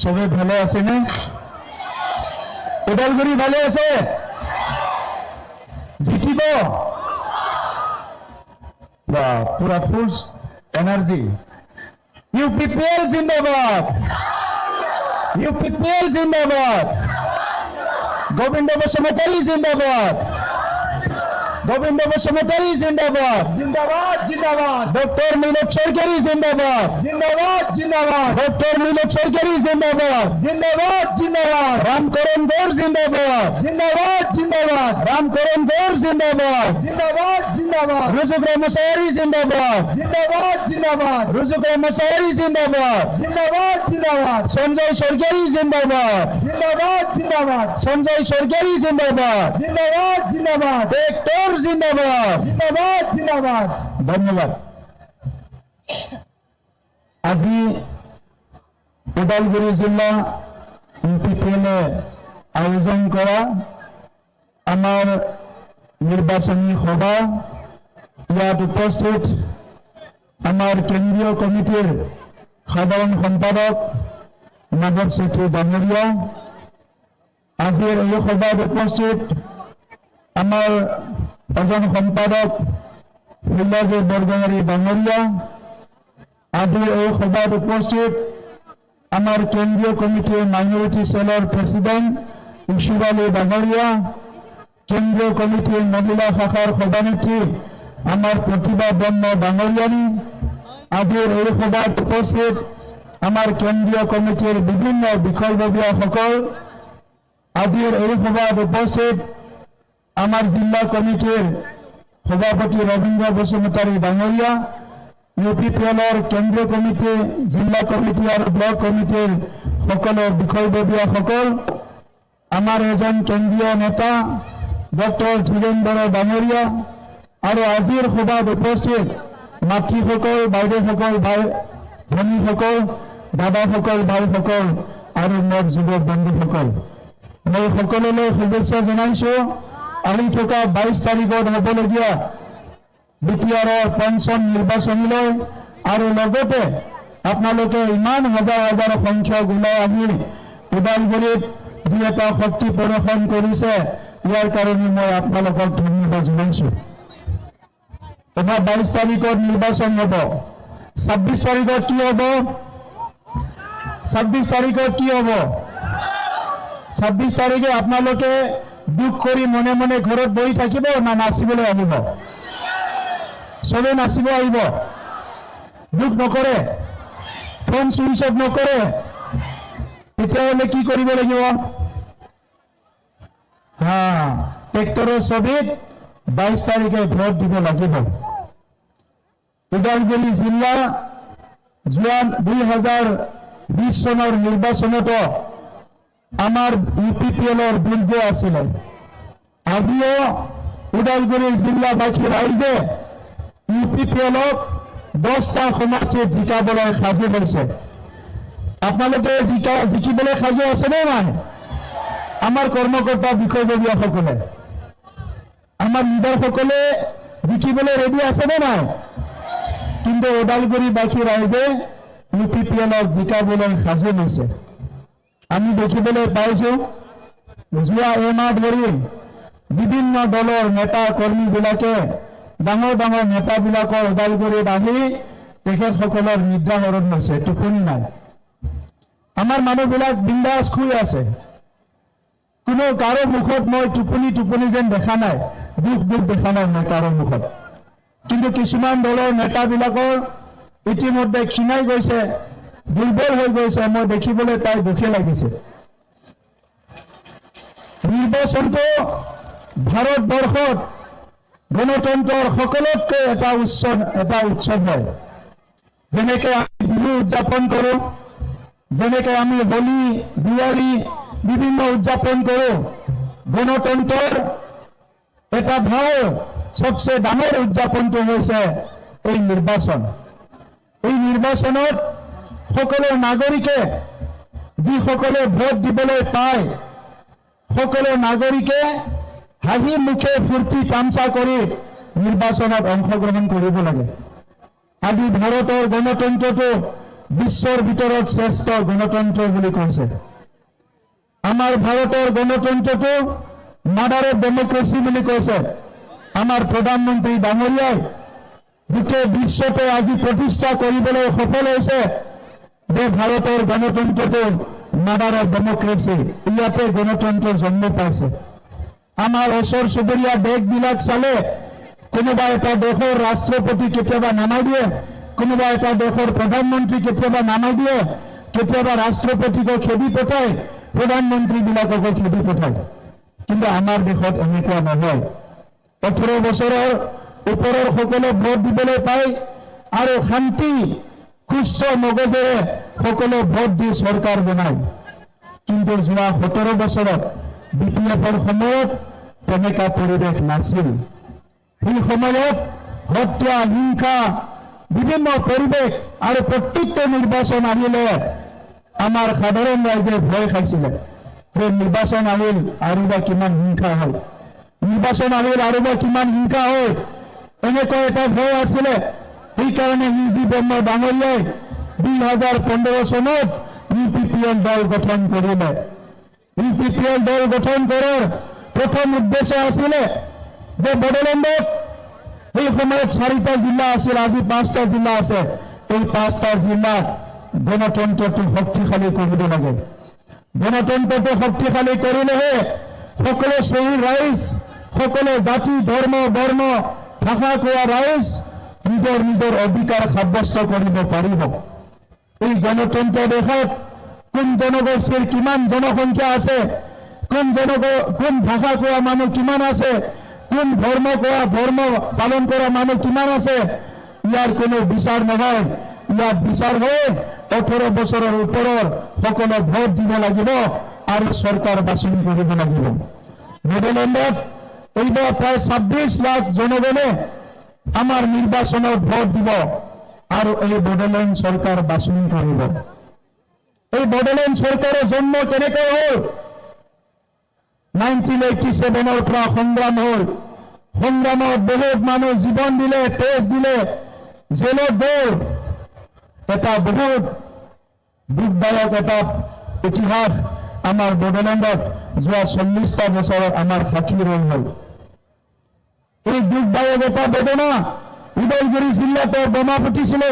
সবে ভালো আছে না? ওদালগুড়ি ভালো আছে? জিতিব? পুরা ফুল এনার্জি। ইউপিপিএল জিন্দাবাদ, ইউপিপিএল জিন্দাবাদ, গোবিন্দ বসুমতারি জিন্দাবাদ, গোবিন্দ বসুমতারি জিন্দাবাদ, জিন্দাবাদ জিন্দাবাদ ডক্টর মিলক সরকারি জিন্দাবাদ, জিন্দাবাদ জিন্দাবাদ ডক্টর মিলক সরকারি জিন্দাবাদ, জিন্দাবাদ জিন্দাবাদ রামকরণ গৌর জিন্দাবাদ, জিন্দাবাদ জিন্দাবাদ রামকরণ গৌর জিন্দাবাদ, জিন্দাবাদ জিন্দাবাদ রুজুক রহমসারি জিন্দাবাদ, জিন্দাবাদ জিন্দাবাদ রুজুক রহমসারি জিন্দাবাদ, জিন্দাবাদ জিন্দাবাদ সঞ্জয় সরকারি জিন্দাবাদ, জিন্দাবাদ জিন্দাবাদ সঞ্জয় সরকারি জিন্দাবাদ, জিন্দাবাদ জিন্দাবাদ ডক্টর জিন্দাবাদ। জিন্দাবাদ জিন্দাবাদ ধন্যবাদ। আজি ওদালগুৰি জিলা ইউপিপিএলে আয়োজন কৰা আমাৰ নিৰ্বাচনী সভা, ইয়াত উপস্থিত আমাৰ কেন্দ্ৰীয় কমিটিৰ সাধাৰণ সম্পাদক মাধৱ চেত্ৰী ডাঙৰীয়া, আজিৰ এই সভাত উপস্থিত আমাৰ এজন সম্পাদক ফুলাজী বৰগোহাঁই ডাঙৰীয়া, আজিৰ এই সভাত উপস্থিত আমাৰ কেন্দ্ৰীয় কমিটিৰ মাইনৰিটি সেলৰ প্ৰেসিডেন্ট ইছুৰ আলী ডাঙৰীয়া, কেন্দ্ৰীয় কমিটিৰ মহিলা শাখাৰ সভানেত্ৰী আমাৰ প্ৰতিভা ব্ৰহ্ম ডাঙৰীয়ানী, আজিৰ এই সভাত উপস্থিত আমাৰ কেন্দ্ৰীয় কমিটিৰ বিভিন্ন বিষয়ববীয়াসকল, আজিৰ এই সভাত উপস্থিত আমাৰ জিলা কমিটিৰ সভাপতি ৰবীন্দ্ৰ বসুমতাৰী ডাঙৰীয়া, ইউপিপিএলৰ কেন্দ্ৰীয় কমিটি, জিলা কমিটি আৰু ব্লক কমিটিৰ সকলো বিষয়ববীয়াসকল, আমাৰ এজন কেন্দ্ৰীয় নেতা ডক্টৰ ধীৰেন্দ্ৰ ডাঙৰীয়া আৰু আজিৰ সভাত উপস্থিত মাতৃসকল, বাইদেউসকল, ভনীসকল, দাদাসকল, ভাইসকল আৰু মোৰ যুৱক বন্ধুসকল, মই সকলোলৈ শুভেচ্ছা জনাইছো। আহি থকা 22 তাৰিখত হ'বলগীয়া বিটিআৰৰ পঞ্চম নিৰ্বাচনলৈ আৰু লগতে আপোনালোকে ইমান হাজাৰ হাজাৰ সংখ্যক ওলাই আহি ওদালগুৰিত যি এটা শক্তি প্ৰদৰ্শন কৰিছে, ইয়াৰ কাৰণে মই আপোনালোকক ধন্যবাদ জনাইছো। অহা 22 তাৰিখত নিৰ্বাচন হ'ব। 26 তাৰিখত কি হ'ব? 26 তাৰিখত কি হ'ব? 26 তাৰিখে আপোনালোকে দুখ কৰি মনে মনে ঘৰত বহি থাকিব না নাচিবলৈ আহিব? চবে নাচিব আহিব? দুখ নকৰে, ফোন চুইচ অফ নকৰে, তেতিয়াহ'লে কি কৰিব লাগিব? ট্ৰেক্টৰৰ ছবিত 22 তাৰিখে ভোট দিব লাগিব। ওদালগুৰি জিলা যোৱা 2020 চনৰ নিৰ্বাচনতো আমাৰ ইউপিপিএলৰ দুৰ্গ আছিলে। আজিও ওদালগুৰি জিলাবাসী ৰাইজে ইউপিপিএলক 10টা সমষ্টিত জিকাবলৈ সাজু হৈছে। আপোনালোকে জিকিবলৈ সাজু আছেনে নাই? আমাৰ কৰ্মকৰ্তা বিষয়ববীয়াসকলে, আমাৰ লিডাৰসকলে জিকিবলৈ ৰেডি আছেনে নাই? কিন্তু ওদালগুৰিবাসী ৰাইজে ইউপিপিএলক জিকাবলৈ সাজু হৈছে। আমি দেখিবলৈ পাইছো যোৱা এমাহ ধৰি বিভিন্ন দলৰ নেতা কৰ্মীবিলাকে, ডাঙৰ ডাঙৰ নেতাবিলাকৰ ওদালগুৰিত আহি তেখেতসকলৰ নিদ্ৰা হৰণ হৈছে, টোপনি নাই। আমাৰ মানুহবিলাক বিন্দাছ শুই আছে। কোনো কাৰো মুখত মই টোপনি টোপনি যেন দেখা নাই, দুখ দুখ দেখা নাই মই কাৰো মুখত। কিন্তু কিছুমান দলৰ নেতাবিলাকৰ ইতিমধ্যে ক্ষীণাই গৈছে, দুৰ্বল হৈ গৈছে, মই দেখিবলৈ পাই দুখে লাগিছে। নিৰ্বাচনটো ভাৰতবৰ্ষত গণতন্ত্ৰৰ সকলোতকৈ এটা উৎসৱ হয়। যেনেকৈ আমি বিহু উদযাপন কৰোঁ, যেনেকৈ আমি হোলী, দিৱালী বিভিন্ন উদযাপন কৰোঁ, গণতন্ত্ৰৰ এটা ভাল সবচে ডাঙৰ উদযাপনটো হৈছে এই নিৰ্বাচন। এই নিৰ্বাচনত সকলো নাগৰিকে, যিসকলে ভোট দিবলৈ পায়, সকলো নাগৰিকে হাঁহি মুখে ফূৰ্তি তামচা কৰি নিৰ্বাচনত অংশগ্ৰহণ কৰিব লাগে। আজি ভাৰতৰ গণতন্ত্ৰটো বিশ্বৰ ভিতৰত শ্ৰেষ্ঠ গণতন্ত্ৰ বুলি কৈছে। আমাৰ ভাৰতৰ গণতন্ত্ৰটো মাদাৰ অফ ডেমক্ৰেসি বুলি কৈছে আমাৰ প্ৰধানমন্ত্ৰী ডাঙৰীয়াই। গোটেই বিশ্বতে আজি প্ৰতিষ্ঠা কৰিবলৈ সফল হৈছে যে ভাৰতৰ গণতন্ত্ৰটো মাদাৰ অফ ডেমক্ৰেসি, ইয়াতে গণতন্ত্ৰ জন্ম পাইছে। আমাৰ ওচৰ চুবুৰীয়া দেশবিলাক চালে কোনোবা এটা দেশৰ ৰাষ্ট্ৰপতি কেতিয়াবা নামাই দিয়ে, কোনোবা এটা দেশৰ প্ৰধানমন্ত্ৰী কেতিয়াবা নামাই দিয়ে, কেতিয়াবা ৰাষ্ট্ৰপতিক খেদি পঠায়, প্ৰধানমন্ত্ৰীবিলাককো খেদি পঠায়। কিন্তু আমাৰ দেশত এনেকুৱা নহয়। 18 বছৰৰ ওপৰৰ সকলে ভোট দিবলৈ পায় আৰু শান্তি সুস্থ মগজেৰে সকলে ভোট দি চৰকাৰ বনায়। কিন্তু যোৱা 17 বছৰত BPFৰ সময়ত তেনেকুৱা পৰিৱেশ নাছিল। সেই সময়ত হত্যা, হিংসা, বিভিন্ন পৰিৱেশ আৰু প্ৰত্যেকটা নিৰ্বাচন আহিলে আমাৰ সাধাৰণ ৰাইজে ভয় খাইছিলে যে নিৰ্বাচন আহিল আৰু বা কিমান হিংসা হ'ল, নিৰ্বাচন আহিল আৰু বা কিমান হিংসা হ'ল, এনেকুৱা এটা ভয় আছিলে। সেইকাৰণে UG ব্ৰহ্ম ডাঙৰীয়াই 2015 চনত UPPL দল গঠন কৰিলে। UPPL দল গঠন কৰাৰ প্ৰথম উদ্দেশ্য আছিলে যে বড়োলেণ্ডত সেই সময়ত 4টা জিলা আছিল, আজি 5টা জিলা আছে। এই 5টা জিলাত গণতন্ত্ৰটো শক্তিশালী কৰিব লাগে। গণতন্ত্ৰটো শক্তিশালী কৰিলেহে সকলো শ্ৰেণীৰ ৰাইজ, সকলো জাতি, ধৰ্ম, বৰ্ণ, ভাষা কোৱা ৰাইজ নিজৰ নিজৰ অধিকাৰ সাব্যস্ত কৰিব পাৰিব। এই গণতন্ত্ৰ দেশত কোন জনগোষ্ঠীৰ কিমান জনসংখ্যা আছে, কোন ভাষা কোৱা মানুহ কিমান আছে, কোন ধৰ্ম কোৱা ধৰ্ম পালন কৰা মানুহ কিমান আছে, ইয়াৰ কোনো বিচাৰ নহয়। ইয়াত বিচাৰ হৈ 18 বছৰৰ ওপৰৰ সকলে ভোট দিব লাগিব আৰু চৰকাৰ বাছনি কৰিব লাগিব। নাগালেণ্ডত এইবাৰ প্ৰায় 26 লাখ জনগণে আমাৰ নিৰ্বাচনত ভোট দিব আৰু এই বড়োলেণ্ড চৰকাৰ বাছনি কৰিব। এই বড়োলেণ্ড চৰকাৰৰ জন্ম কেনেকৈ হ'ল? 1987 পৰা সংগ্ৰাম হ'ল। সংগ্ৰামত বহুত মানুহ জীৱন দিলে, তেজ দিলে, জেলত গ'ল। এটা বহুত দুখদায়ক এটা ইতিহাস আমাৰ বড়োলেণ্ডত যোৱা 40টা বছৰত আমাৰ সাক্ষী ৰৈ হ'ল। এই দুখদায়ক এটা বেদনা উদয়গুৰি জিলাতে বোমা ফুটিছিলে,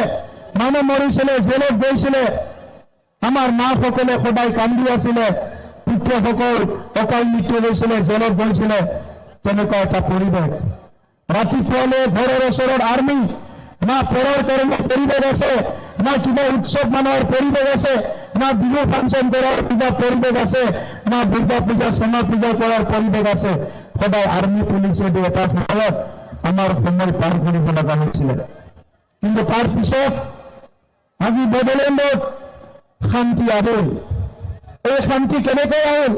মানুহ মৰিছিলে, জেলত গৈছিলে। আমাৰ মাসকলে সদায় কান্দি আছিলে, পুত্ৰসকল অকাল মৃত্যু হৈছিলে, জেলত গৈছিলে। তেনেকুৱা এটা পৰিৱেশ। ৰাতিপুৱালে ঘৰৰ ওচৰত আৰ্মি, না পঢ়াৰ কাৰণে পৰিৱেশ আছে, না কিবা উৎসৱ মানুহৰ পৰিৱেশ আছে, না বিহু ফাংচন কৰাৰ কিবা পৰিৱেশ আছে, না দুৰ্গা পূজা, শ্যামা পূজা কৰাৰ পৰিৱেশ আছে। সদায় আৰ্মি পুলিচে এটা সময়ত আমাৰ সময় পাৰ কৰিব লগা হৈছিলে। কিন্তু তাৰ পিছত আজি বড়োলেণ্ডত শান্তি আহিল। এই শান্তি কেনেকৈ আহিল?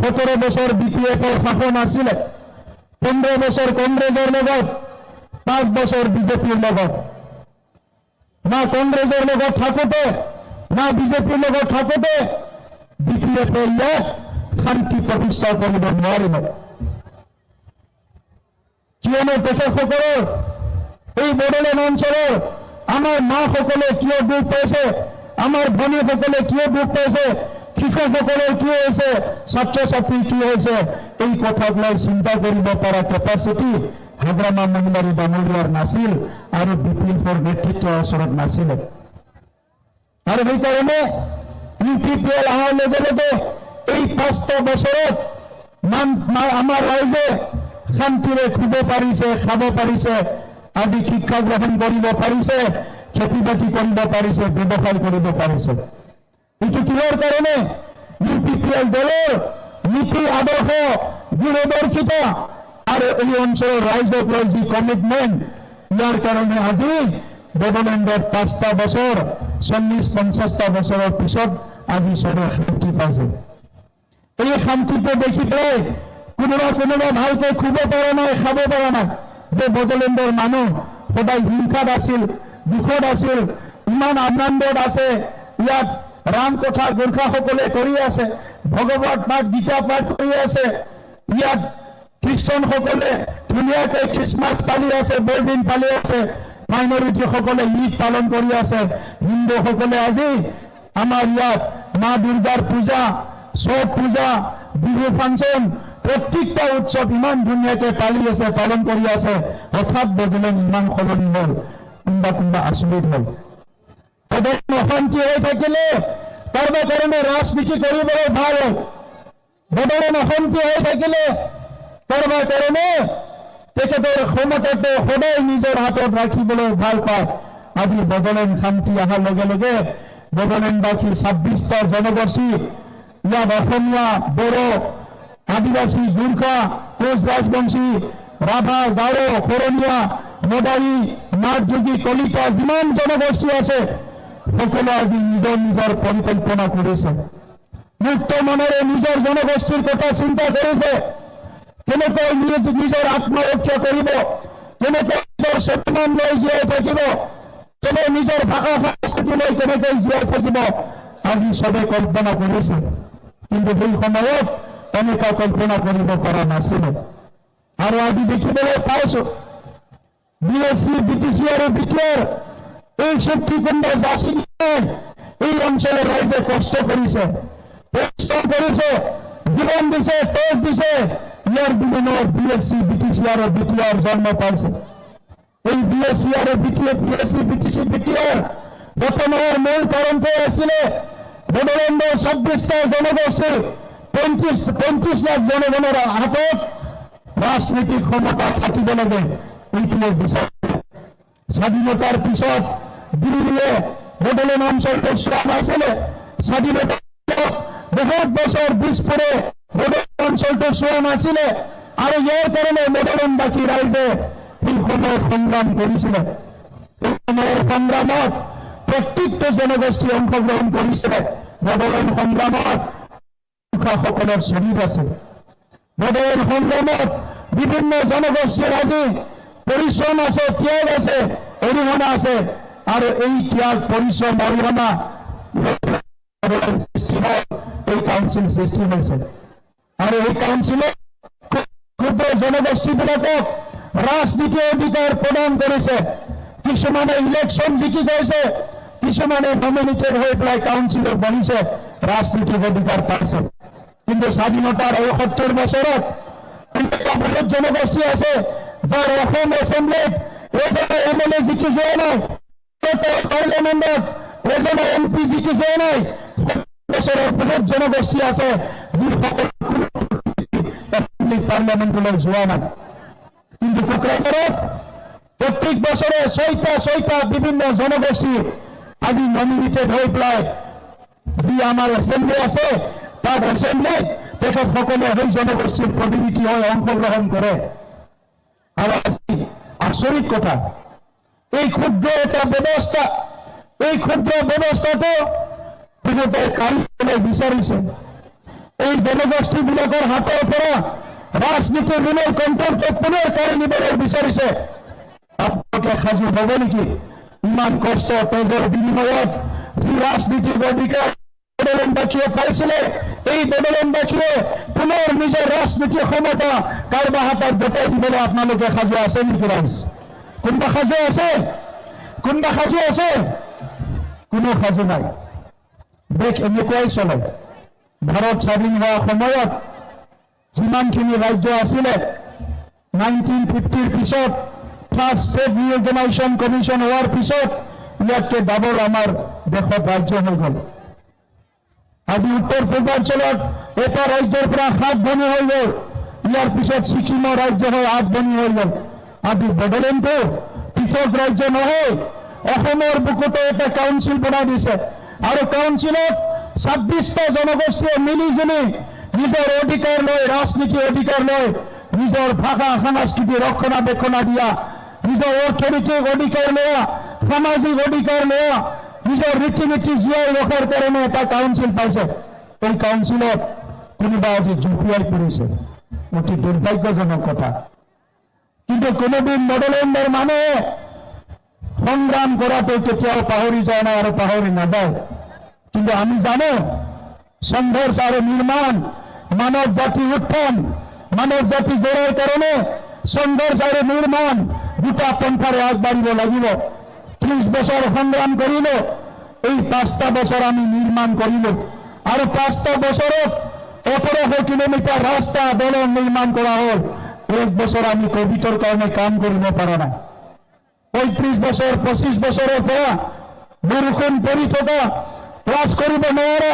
17 বছৰ BPFৰ শাসন আছিলে, 15 বছৰ কংগ্ৰেছৰ লগত, 5 বছৰ বিজেপিৰ লগত। না কংগ্ৰেছৰ লগত থাকোঁতে, না বিজেপিৰ লগত থাকোঁতে BPFে ইয়াত শান্তি প্ৰতিষ্ঠা কৰিব নোৱাৰিলে। কিয়নো তেখেতসকলৰ এই বড়োলেণ্ড অঞ্চলৰ আমাৰ মাসকলে কিয় দুখ পাইছে, আমাৰ ভনীসকলে কিয় দুখ পাইছে, শিশুসকলৰ কি হৈছে, ছাত্ৰ ছাত্ৰী কি হৈছে, এই কথাক লৈ চিন্তা কৰিব পৰা কেপাচিটি হাগ্ৰামা মহিলাৰী ডাঙৰীয়াৰ নাছিল আৰু BPFৰ নেতৃত্বৰ ওচৰত নাছিলে। আৰু সেইকাৰণে UPPL অহাৰ লগে লগে এই 5টা বছৰত আমাৰ ৰাইজে শান্তিৰে শুব পাৰিছে, খাব পাৰিছে, আজি শিক্ষা গ্ৰহণ কৰিব পাৰিছে, খেতি বাতি কৰিব পাৰিছে, ব্যৱসায় কৰিব পাৰিছে। এইটো কিহৰ কাৰণে? UPPL দলৰ নীতি আদৰ্শ, দূৰদৰ্শিতা আৰু এই অঞ্চলৰ ৰাইজক লৈ যি কমিটমেণ্ট, ইয়াৰ কাৰণে আজি বড়োলেণ্ডত 5টা বছৰ, 40-50টা বছৰৰ পিছত আজি চবে শান্তি পাইছে। এই শান্তিটো দেখি পেলাই কোনোবা ভালকৈ শুব পৰা নাই, খাব পৰা নাই। যে বড়োলেণ্ডৰ মানুহ সদায় হিংসাত আছিল, দুখত আছিল, ইমান আনন্দত আছে। ইয়াত ৰাম কথা গোৰ্খাসকলে কৰি আছে, ভগৱত পাঠ, গীতা পাঠ কৰি আছে। ইয়াত খ্ৰীষ্টানসকলে ধুনীয়াকৈ খ্ৰীষ্টমাছ পালি আছে, বৰদিন পালি আছে। মাইনৰিটিসকলে ঈদ পালন কৰি আছে, হিন্দুসকলে আজি আমাৰ ইয়াত মা দুৰ্গাৰ পূজা, ছট পূজা, বিহু ফাংচন, প্ৰত্যেকটা উৎসৱ ইমান ধুনীয়াকে পালন কৰি আছে। হঠাৎ বদলেন ইমান সলনি হ'ল, কোনোবা আচৰিত হ'ল। সদায় অশান্তি হৈ থাকিলে কাৰোবাৰ কাৰণে ৰাজনীতি কৰিবলৈ ভাল হয়। বদলেন অশান্তি হৈ থাকিলে কাৰোবাৰ কাৰণে তেখেতৰ ক্ষমতাটো সদায় নিজৰ হাতত ৰাখিবলৈ ভাল পায়। আজি বদলেন শান্তি অহাৰ লগে লগে বদলেনবাসী 26টা জনগোষ্ঠী, ইয়াত অসমীয়া, বড়ো, আদিবাসী, গোৰ্খা, কোচ ৰাজবংশী, ৰাভা, গাৰো, শৰণীয়া, মদাৰী, নাথযোগী, কলিতা, যিমান জনগোষ্ঠী আছে সকলো আজি নিজৰ নিজৰ পৰিকল্পনা কৰিছে। মুক্ত মনেৰে নিজৰ জনগোষ্ঠীৰ কথা চিন্তা কৰিছে। কেনেকৈ নিজৰ আত্মৰক্ষা কৰিব, কেনেকৈ নিজৰ স্বাভিমান লৈ জীয়াই থাকিব, কেনেকৈ নিজৰ ভাষা সংস্কৃতি লৈ কেনেকৈ জীয়াই থাকিব, আজি চবে কল্পনা কৰিছে। কিন্তু সেই সময়ত এনেকুৱা কল্পনা কৰিব পৰা নাছিলে। আৰু আজি দেখিবলৈ পাইছো BSc, BTC আৰু BTR এই চুক্তি কোনোবা যাচি নাই। এই অঞ্চলৰ ৰাইজে কষ্ট কৰিছে, পৰিশ্ৰম কৰিছে, জীৱন দিছে, তেজ দিছে। ইয়াৰ বিনিময়ত BSc, BTC আৰু BTR জন্ম পাইছে। এই BSc আৰু BSc, BTC, BTR বৰ্তমানৰ মূল কাৰণটো আছিলে বড়োলেণ্ডৰ 26টা জনগোষ্ঠী 35 লাখ জনগণৰ হাতত ৰাজনৈতিক ক্ষমতা থাকিব লাগে। এইটোৱে বিচাৰ। স্বাধীনতাৰ পিছত দিল্লীয়ে বড়োলেণ্ড অঞ্চলটো চোৱা নাছিলে। স্বাধীনতাৰ বহুত বছৰ দিছপুৰে বড়োলেণ্ড অঞ্চলটো চোৱা নাছিলে। আৰু ইয়াৰ কাৰণে বড়োলেণ্ডবাসী ৰাইজে সেই সময়ত সংগ্ৰাম কৰিছিলে। এই সময়ৰ সংগ্ৰামত প্ৰত্যেকটো জনগোষ্ঠী অংশগ্ৰহণ কৰিছিলে। বড়োলেণ্ড সংগ্ৰামত সকলৰ শ্বহীদ আছে। বড়োলেণ্ড সংগ্ৰামত বিভিন্ন জনগোষ্ঠীৰ আজি পৰিশ্ৰম আছে, ত্যাগ আছে, অৰিহণা আছে। আৰু এই ত্যাগ, পৰিশ্ৰম, অৰিহণা এই কাউন্সিল সৃষ্টি হৈছে। আৰু এই কাউন্সিলে ক্ষুদ্ৰ জনগোষ্ঠীবিলাকক ৰাজনীতিৰ অধিকাৰ প্ৰদান কৰিছে। কিছুমানে ইলেকশ্যন জিকি গৈছে, কিছুমানে নমিনেটেড হৈ পেলাই কাউন্সিলত বহিছে, ৰাজনীতিক অধিকাৰ পাইছে। কিন্তু স্বাধীনতাৰ ৭৫ বছৰত বহুত জনগোষ্ঠী আছে যাৰ অসম এছেম্বলিত এজনে MLA জিকি যোৱা নাই, পাৰ্লিয়ামেণ্টত এজনে MP জিকি যোৱা নাই। বছৰৰ বহুত জনগোষ্ঠী আছে যিসকল পাৰ্লিয়ামেণ্টলৈ যোৱা নাই। কিন্তু কোকৰাঝাৰত প্ৰত্যেক বছৰে ৬টা বিভিন্ন জনগোষ্ঠী আজি নমিনেটেড হৈ পেলাই যি আমাৰ এছেম্বলি আছে তাত এছেম্বলিত তেখেতসকলে সেই জনগোষ্ঠীৰ প্ৰতিনিধি হৈ অংশগ্ৰহণ কৰে। আৰু আজি আচৰিত কথা, এই ক্ষুদ্ৰ এটা ব্যৱস্থা, এই ক্ষুদ্ৰ ব্যৱস্থাটো তেখেতে কাঢ়িবলৈ বিচাৰিছে। এই জনগোষ্ঠীবিলাকৰ হাতৰ পৰা ৰাজনীতিৰ ঋণৰ কণ্ট্ৰলটো পুনৰ কাঢ়ি নিবলৈ বিচাৰিছে। আপোনালোকে সাজু হ'ব নেকি? ইমান কষ্ট তেজৰ বিনিময়ত যি ৰাজনীতিক অধিকাৰ বড়োলেণ্ডবাসীয়ে পাইছিলে, এই বড়োলেণ্ডবাসীয়ে পুনৰ নিজৰ ৰাজনীতিক ক্ষমতা কাৰোবাৰ হাতত গতাই দিবলৈ আপোনালোকে সাজু আছে নেকি? ৰাইজ কোনোবা সাজু আছে? কোনোবা সাজু আছে? কোনো সাজু নাই। দেশ এনেকুৱাই চলে। ভাৰত স্বাধীন হোৱা সময়ত যিমানখিনি ৰাজ্য আছিলে 1950ৰ পিছত ফাৰ্ষ্ট ষ্টেট ৰিঅৰ্গেনাইজেশ্যন কমিশ্যন হোৱাৰ পিছত ইয়াতকৈ ডাবল আমাৰ দেশত ৰাজ্য হৈ গ'ল। আজি উত্তৰ পূৰ্বাঞ্চলত এটা ৰাজ্যৰ পৰা 7 ভনী হৈ গ'ল। ইয়াৰ পিছত ছিকিমৰ ৰাজ্য হৈ 8 ভনী হৈ গ'ল। আজি বড়োলেণ্ডটো পৃথক ৰাজ্য নহয়, অসমৰ বুকুতো এটা কাউন্সিল বনাই দিছে। আৰু কাউন্সিলত 26টা জনগোষ্ঠীয়ে মিলিজুলি নিজৰ অধিকাৰ লৈ, ৰাজনীতিৰ অধিকাৰ লৈ, নিজৰ ভাষা সংস্কৃতি ৰক্ষণাবেক্ষণ দিয়া, নিজৰ অৰ্থনৈতিক অধিকাৰ লোৱা, সামাজিক অধিকাৰ লোৱা, নিজৰ ৰীতি নীতি জীয়াই ৰখাৰ কাৰণে এটা কাউন্সিল পাইছে। এই কাউন্সিলত কোনোবা আজি জুপিয়াই পৰিছে, অতি দুৰ্ভাগ্যজনক কথা। কিন্তু কোনোদিন বড়োলেণ্ডৰ মানুহে সংগ্ৰাম কৰাটো কেতিয়াও পাহৰি যোৱা নাই আৰু পাহৰি নাযায়। কিন্তু আমি জানো সংঘৰ্ষ আৰু নিৰ্মাণ, মানৱ জাতি উত্থান, মানৱ জাতি গঢ়াৰ কাৰণে সংঘৰ্ষ আৰু নিৰ্মাণ দুটা পন্থাৰে আগবাঢ়িব লাগিব। 30 বছৰ সংগ্ৰাম কৰিলো, এই 5টা বছৰ আমি নিৰ্মাণ কৰিলো, আৰু 5টা বছৰত 1800 কিলোমিটাৰ ৰাস্তা দলং নিৰ্মাণ কৰা হ'ল। 1 বছৰ আমি কোভিডৰ কাৰণে কাম কৰিব পৰা নাই। 35 বছৰ 25 বছৰৰ পৰা বৰষুণ পৰি থকা, ক্লাছ কৰিব নোৱাৰা,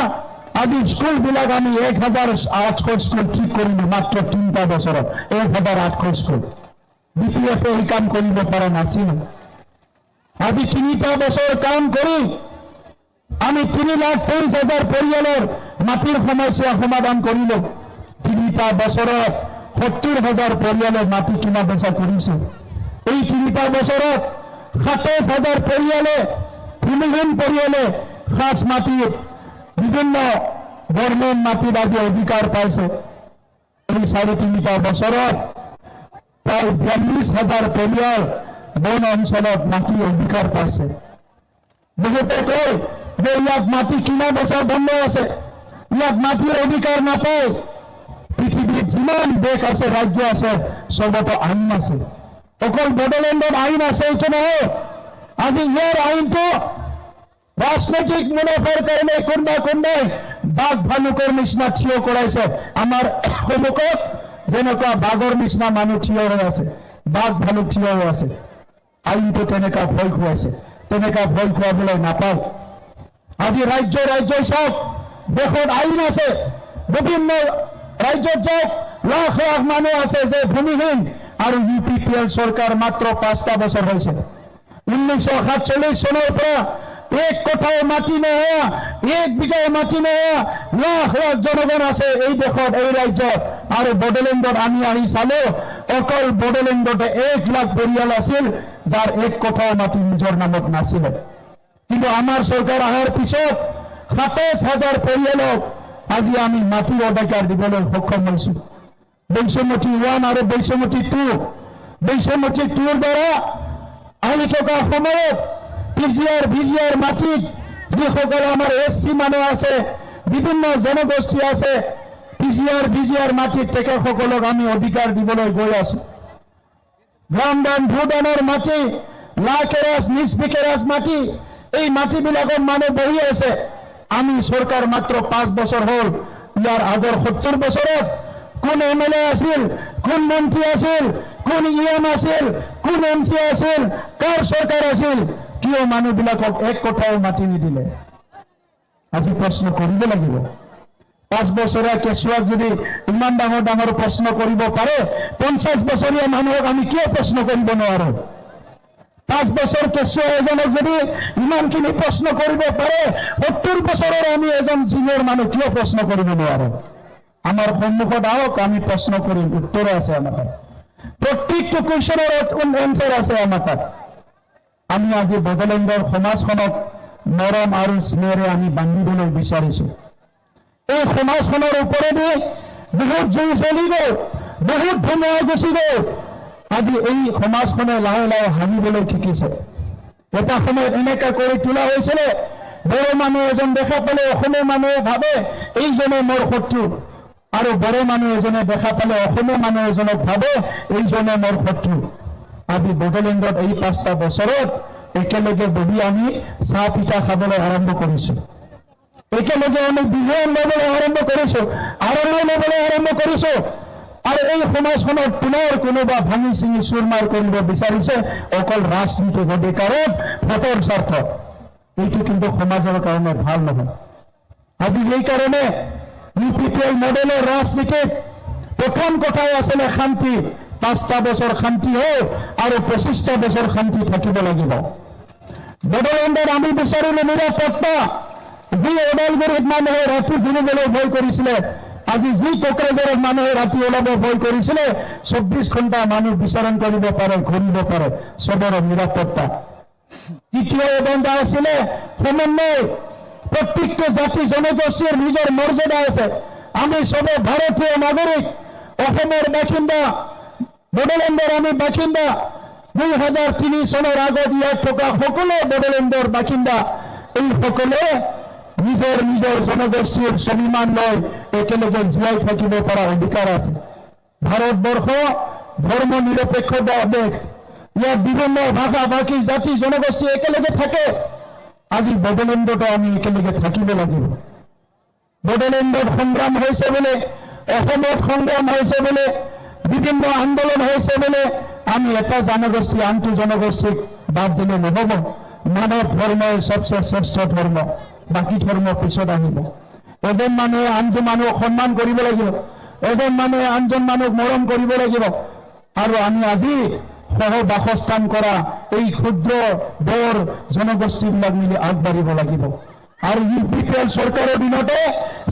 আজি স্কুলবিলাক আমি 1800 স্কুল ঠিক কৰিলো মাত্ৰ 3টা বছৰত। 1800 স্কুল BPF এই কাম কৰিব পৰা নাছিল। আজি 3টা বছৰ কাম কৰি আমি 3,23,000 পৰিয়ালৰ মাটিৰ সমস্যা সমাধান কৰিলো। 3টা বছৰত 70,000 পৰিয়ালে মাটি কিনা বেচা কৰিছে। এই 3টা বছৰত 27,000 পৰিয়ালে, ভূমিহীন পৰিয়ালে খাস মাটিত বিভিন্ন গভৰ্ণমেণ্ট মাটিত আজি অধিকাৰ পাইছে। এই 3.5টা বছৰত প্ৰায় 42,000 পৰিয়াল বন অঞ্চলত মাটি অধিকাৰ পাইছে। বহুতে কয় যে ইয়াত মাটি কিনা বেচা বন্ধ আছে, ইয়াত মাটিৰ অধিকাৰ নাপায়। পৃথিৱীত যিমান দেশ আছে, ৰাজ্য আছে, চবতো আইন আছে। অকল বড়োলেণ্ডত আইন আছে এইটো নহয়। আজি ইয়াৰ আইনটো ৰাজনৈতিক মুনাফাৰ কাৰণে কোনোবাই বাঘ ভালুকৰ নিচিনা থিয় কৰাইছে। আমাৰ সন্মুখত যেনেকুৱা বাঘৰ নিচিনা মানুহ থিয় হৈ আছে, বাঘ ভালুক থিয় হৈ আছে। আইনটো তেনেকুৱা ভয় খুৱাইছে, তেনেকুৱা ভয় খুৱাবলৈ নাপায়। আজি ৰাজ্যই চাওক, দেশত আইন আছে। বিভিন্ন ৰাজ্যত যাওক, লাখ লাখ মানুহ আছে যে ভূমিহীন, আৰু UPPL চৰকাৰ মাত্ৰ 5টা বছৰ হৈছে। 1947 চনৰ পৰা 1 কঠাও মাটি নোহোৱা, 1 বিঘা মাটি নোহোৱা লাখ লাখ জনগণ আছে এই দেশত, এই ৰাজ্যত। আৰু বড়োলেণ্ডত আমি আহি চালো, অকল বড়োলেণ্ডতে 1 লাখ পৰিয়াল আছিল যাৰ 1 কঠাও মাটি নিজৰ নামত নাছিলে। কিন্তু আমাৰ চৰকাৰ অহাৰ পিছত 27,000 পৰিয়ালক আজি আমি মাটিৰ অধিকাৰ দিবলৈ সক্ষম হৈছো। বৈষম্যতি 1 আৰু বৈষম্যতি 2, বৈষম্যতি 2ৰ দ্বাৰা আহি থকা সময়ত PGR মাটিত যিসকল আমাৰ SC মানুহ আছে, বিভিন্ন জনগোষ্ঠী আছে, PGR মাটিত তেখেতসকলক আমি অধিকাৰ দিবলৈ গৈ আছো। গ্ৰামদান ভূদানৰ মাটি, লাখেৰাজ নিষ্পিকেৰাজ মাটি, এই মাটিবিলাকত মানুহ বহি আছে। আমি চৰকাৰ মাত্ৰ 5 বছৰ হ'ল। ইয়াৰ আগৰ 70 বছৰত কোন MLA আছিল, কোন মন্ত্ৰী আছিল, কোন EM আছিল, কোন MC আছিল, কাৰ চৰকাৰ আছিল, কিয় মানুহবিলাকক 1 কঠাও মাটি নিদিলে? আজি প্ৰশ্ন কৰিব লাগিব। 5 বছৰীয়া কেঁচুৱাক যদি ইমান ডাঙৰ ডাঙৰ প্ৰশ্ন কৰিব পাৰে, 50 বছৰীয়া মানুহক আমি কিয় প্ৰশ্ন কৰিব নোৱাৰো? 5 বছৰ কেঁচুৱা এজনক যদি ইমানখিনি প্ৰশ্ন কৰিব পাৰে, 70 বছৰৰ আমি এজন জিনিয়ৰ মানুহ কিয় প্ৰশ্ন কৰিব নোৱাৰো? আমাৰ সন্মুখত আহক, আমি প্ৰশ্ন কৰিম, উত্তৰ আছে আমাৰ তাত। প্ৰত্যেকটো কুৱেশ্যনৰ এনচাৰ আছে আমাৰ তাত। আমি আজি বড়োলেণ্ডৰ সমাজখনক মৰম আৰু স্নেহেৰে আমি বান্ধিবলৈ বিচাৰিছো। এই সমাজখনৰ ওপৰেদি বহুত জুই জ্বলি গ'ল, বহুত ধুমুহা গুচি গ'ল। আজি এই সমাজখনে লাহে লাহে হাঁহিবলৈ শিকিছে। এটা সময়ত এনেকা কৰি তোলা হৈছিলে, বড়ো মানুহ এজন দেখা পালে অসমীয়া মানুহে ভাবে এইজনে মোৰ শত্ৰু, আৰু বড়ো মানুহ এজনে দেখা পালে অসমীয়া মানুহ এজনক ভাবে এইজনে মোৰ শত্ৰু। আজি বড়োলেণ্ডত এই 5টা বছৰত একেলগে বহি আমি চাহ পিঠা খাবলৈ আৰম্ভ কৰিছো। একেলগে আমি বিহুৱান ল'বলৈ আৰম্ভ কৰিছো, আৰম্ভ ল'বলৈ আৰম্ভ কৰিছো। আৰু এই সমাজখনত পুনৰ কোনোবা ভাঙি চিঙি চুৰমাৰ কৰিব বিচাৰিছে অকল ৰাজনীতিক অধিকাৰত, ভোটৰ স্বাৰ্থত। এইটো কিন্তু সমাজৰ কাৰণে ভাল নহয়। আজি সেইকাৰণে UPPL মডেলৰ ৰাজনীতিত প্ৰথম কথাই আছিলে শান্তি। 5টা বছৰ শান্তি হ'ল আৰু 25টা বছৰ শান্তি থাকিব লাগিব। বড়োলেণ্ডত আমি বিচাৰিলো নিৰাপত্তা। যি ওদালগুৰিত মানুহে ৰাতি ঘূৰিবলৈ ভয় কৰিছিলে, আজি যি কোকৰাঝাৰত মানুহে ৰাতি ওলাব ভয় কৰিছিলে, 24 ঘণ্টা মানুহ বিচাৰণ কৰিব পাৰে, ঘূৰিব পাৰে, চবৰে নিৰাপত্তা। তৃতীয় এজেণ্ডা আছিলে সমন্বয়। প্ৰত্যেকটো জাতি জনগোষ্ঠীৰ নিজৰ মৰ্যাদা আছে। আমি চবে ভাৰতীয় নাগৰিক, অসমৰ বাসিন্দা, বড়োলেণ্ডৰ আমি বাসিন্দা। 2003 চনৰ আগত ইয়াত থকা সকলো বড়োলেণ্ডৰ বাসিন্দা। এই সকলে নিজৰ নিজৰ জনগোষ্ঠীৰ স্বাভিমান লৈ একেলগে জীয়াই থাকিব পৰা অধিকাৰ আছে। ভাৰতবৰ্ষ ধৰ্ম নিৰপেক্ষ দেশ। ইয়াত বিভিন্ন ভাষা ভাষী জাতি জনগোষ্ঠী একেলগে থাকে। আজি বড়োলেণ্ডতো আমি একেলগে থাকিব লাগিব। বড়োলেণ্ডত সংগ্ৰাম হৈছে বোলে, অসমত সংগ্ৰাম হৈছে বোলে, বিভিন্ন আন্দোলন হৈছে বোলে আমি এটা জনগোষ্ঠী আনটো জনগোষ্ঠীক বাদ দিলে নহব। মানৱ ধৰ্মই সবচে শ্ৰেষ্ঠ ধৰ্ম, বাকী ধৰ্ম পিছত আহিব। এজন মানুহে আনজন মানুহক সন্মান কৰিব লাগিব, এজন মানুহে আনজন মানুহক মৰম কৰিব লাগিব। আৰু আমি আজি সহ বাসস্থান কৰা এই ক্ষুদ্ৰ বৰ জনগোষ্ঠীবিলাক মিলি আগবাঢ়িব লাগিব। আৰু UPPL চৰকাৰৰ দিনতে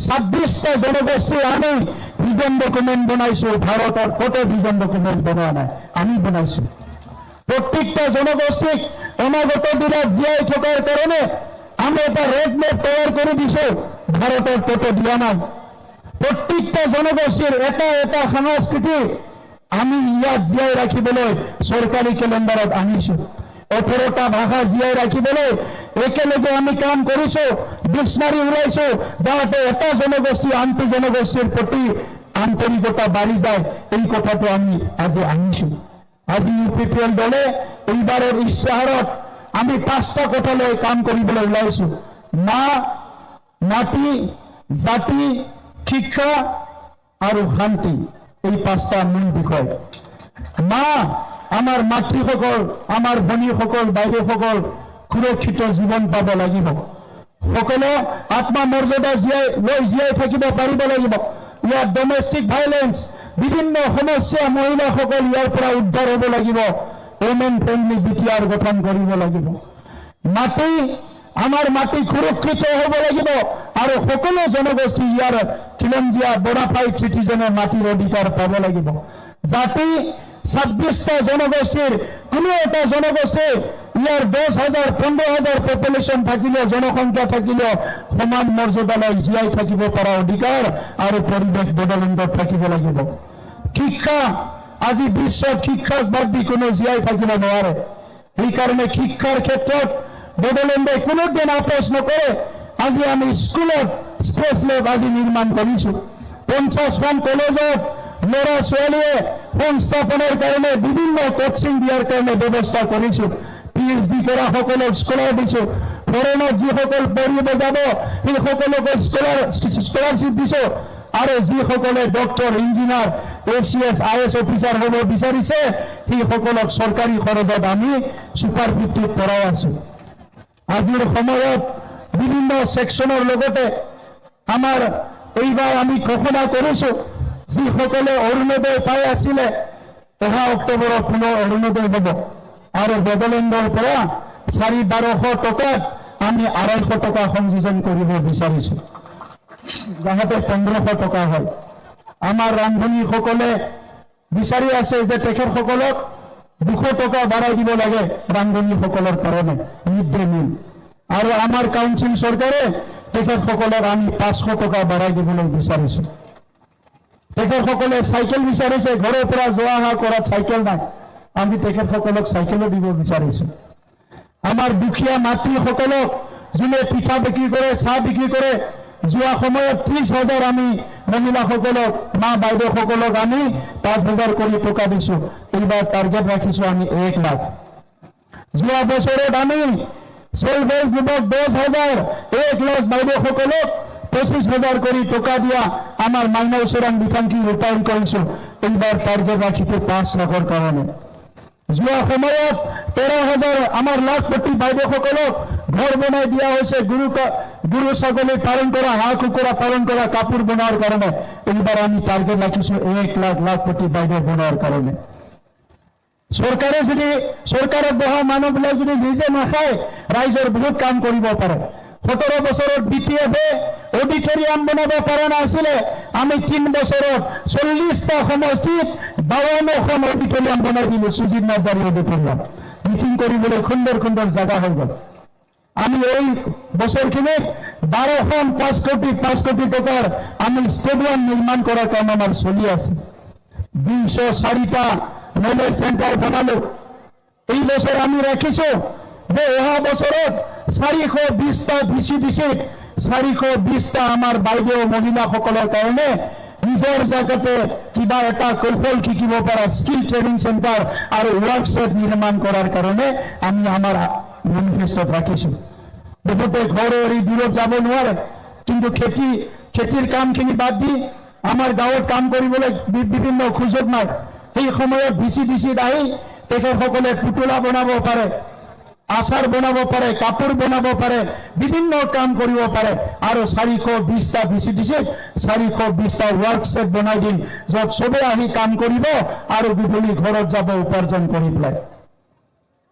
26টা জনগোষ্ঠী আমি ভিজন ডকুমেণ্ট বনাইছো। ভাৰতৰ ক'তো ভিজন ডকুমেণ্ট বনোৱা নাই, আমি বনাইছো। প্ৰত্যেকটা জনগোষ্ঠীক অনাগত দিনত জীয়াই থকাৰ কাৰণে আমি এটা ৰেড মেপ তৈয়াৰ কৰি দিছো, ভাৰতৰ ক'তো দিয়া নাই। প্ৰত্যেকটা জনগোষ্ঠীৰ এটা এটা সংস্কৃতি আমি ইয়াত জীয়াই ৰাখিবলৈ চৰকাৰী কেলেণ্ডাৰত আনিছো। 18টা ভাষা জীয়াই ৰাখিবলৈ একেলগে আমি কাম কৰিছো, ডিক্সনাৰী ওলাইছো, যাতে এটা জনগোষ্ঠী আনটো জনগোষ্ঠীৰ প্ৰতি আন্তৰিকতা বাঢ়ি যায়। এই কথাটো আমি আজি আনিছো। আজি UPPL দলে এইবাৰৰ ইস্তাহাৰত আমি 5টা কথা লৈ কাম কৰিবলৈ ওলাইছো। মা, মাটি, জাতি, শিক্ষা আৰু শান্তি, এই 5টা মূল বিষয়। মা, আমাৰ মাতৃসকল, আমাৰ ভনীসকল, বাইদেউসকল সুৰক্ষিত জীৱন পাব লাগিব। সকলো আত্মমৰ্যাদা জীয়াই থাকিব পাৰিব লাগিব। ইয়াত ডমেষ্টিক ভাইলেন্স, বিভিন্ন সমস্যা মহিলাসকল ইয়াৰ পৰা উদ্ধাৰ হ'ব লাগিব। ওমেন ফ্ৰেণ্ডলি BTR গঠন কৰিব লাগিব। মাটি, আমাৰ মাটি সুৰক্ষিত হ'ব লাগিব আৰু সকলো জনগোষ্ঠী ইয়াৰ খিলঞ্জীয়া বনাফাইড চিটিজেনৰ মাটিৰ অধিকাৰ পাব লাগিব। জাতি, 26টা জনগোষ্ঠীৰ কোনো এটা জনগোষ্ঠী ইয়াৰ 10,000 15,000 পপুলেশ্যন থাকিলেও, জনসংখ্যা থাকিলেও সমান মৰ্যাদালৈ জীয়াই থাকিব পৰা অধিকাৰ আৰু পৰিৱেশ বড়োলেণ্ডত থাকিব লাগিব। শিক্ষা, আজি বিশ্বত শিক্ষাক বাদ দি কোনো জীয়াই থাকিব নোৱাৰে। সেইকাৰণে শিক্ষাৰ ক্ষেত্ৰত বড়োলেণ্ডে কোনোদিন আপোচ নকৰে। আজি আমি স্কুলত স্পেচ লেব আজি নিৰ্মাণ কৰিছো। 50খন কলেজত ল'ৰা ছোৱালীয়ে সংস্থাপনৰ কাৰণে বিভিন্ন কোচিং দিয়াৰ কাৰণে ব্যৱস্থা কৰিছো। PhD কৰা সকলক স্কলাৰ দিছো। ফৰেনত যিসকল পঢ়িব যাব সেই সকলক স্কলাৰশ্বিপ দিছো। আৰু যিসকলে doctor, engineer, ACS, IS officer হ'ব বিচাৰিছে সেই সকলক চৰকাৰী খৰচত আমি ছুপাৰ ভিত্তিত পঢ়াই আছো। আজিৰ সময়ত বিভিন্ন ছেকশ্যনৰ লগতে আমাৰ এইবাৰ আমি ঘোষণা কৰিছো, যিসকলে অৰুণোদয় পাই আছিলে অহা অক্টোবৰত পুনৰ অৰুণোদয় হ'ব। আৰু বড়োলেণ্ডৰ পৰা 4,1200 টকাত আমি 250 টকা সংযোজন কৰিব বিচাৰিছো, যাতে 1500 টকা হয়। আমাৰ ৰান্ধনীসকলে বিচাৰি আছে যে তেখেতসকলক 200 টকা বাঢ়াই দিব লাগে ৰান্ধনীসকলৰ কাৰণে মিড ডে মিল। আৰু আমাৰ কাউন্সিল চৰকাৰে তেখেতসকলক আমি 500 টকা বাঢ়াই দিবলৈ বিচাৰিছো। তেখেতসকলে চাইকেল বিচাৰিছে, ঘৰৰ পৰা যোৱা অহা কৰাত চাইকেল নাই, আমি তেখেতসকলক চাইকেলো দিব বিচাৰিছো। আমাৰ দুখীয়া মাতৃসকলক যোনে পিঠা বিক্ৰী কৰে, চাহ বিক্ৰী কৰে, যোৱা সময়ত 30,000 আমি মহিলাসকলক, মা বাইদেউসকলক আমি 5,000 কৰি টকা দিছো। এইবাৰ টাৰ্গেট ৰাখিছো আমি 1 লাখ। যোৱা বছৰত আমি চেল্ফ হেল্প গ্ৰুপক 10,000, 1 লাখ বাইদেউসকলক 25,000 কৰি টকা দিয়া আমাৰ মাইনাও চোৰাং বিধানকি ৰূপায়ণ কৰিছো। এইবাৰ টাৰ্গেট ৰাখিছো 5 লাখৰ কাৰণে। যোৱা সময়ত 13,000 আমাৰ লাখপতি বাইদেউসকলক ঘৰ বনাই দিয়া হৈছে, গৰু ছাগলী পালন কৰা, হাঁহ কুকুৰা পালন কৰা, কাপোৰ বনোৱাৰ কাৰণে। এইবাৰ আমি টাৰ্গেট ৰাখিছো 1 লাখ লাখপতি বাইদেউ বনোৱাৰ কাৰণে। চৰকাৰে যদি, চৰকাৰত বহা মানুহবিলাক যদি নিজে নাখায়, ৰাইজৰ বহুত কাম কৰিব পাৰে। 17 বছৰত BPF-এ অডিটৰিয়াম বনাব পৰা নাছিলে, আমি 3 বছৰত 40টা সমষ্টিত 52খন অডিটৰিয়াম বনাই দিলো। সুজিত নাৰ্জাৰী অডিটৰিয়াম মিটিং কৰিবলৈ সুন্দৰ সুন্দৰ জাগা হৈ গ'ল। আমি এই বছৰখিনিত 12খন 5 কোটি টকাৰ আমি ষ্টেডিয়াম নিৰ্মাণ কৰাৰ কাম আমাৰ চলি আছে। 204টা নলেজ চেণ্টাৰ বনালো। এই বছৰ আমি ৰাখিছো যে অহা বছৰত 420টা VCDCত 420টা আমাৰ বাইদেউ মহিলাসকলৰ কাৰণে নিজৰ জায়গাতে কিবা এটা কৌশল শিকিব পৰা স্কিল ট্ৰেইনিং চেণ্টাৰ আৰু ৱৰ্কশ্বপ নিৰ্মাণ কৰাৰ কাৰণে আমি আমাৰ মেনিফেষ্টত ৰাখিছোঁ। বহুতে ঘৰ এৰি দূৰত যাব নোৱাৰে, কিন্তু খেতিৰ কামখিনি বাদ দি আমাৰ গাঁৱত কাম কৰিবলৈ বিভিন্ন সুযোগ নাই। সেই সময়ত VCDCত আহি তেখেতসকলে পুতলা বনাব পাৰে, আচাৰ বনাব পাৰে, কাপোৰ বনাব পাৰে, বিভিন্ন কাম কৰিব পাৰে। আৰু 420টা VCDCত 420টা ৱৰ্কশ্বপ বনাই দিম, য'ত চবে আহি কাম কৰিব আৰু গধূলি ঘৰত যাব উপাৰ্জন কৰি পেলাই।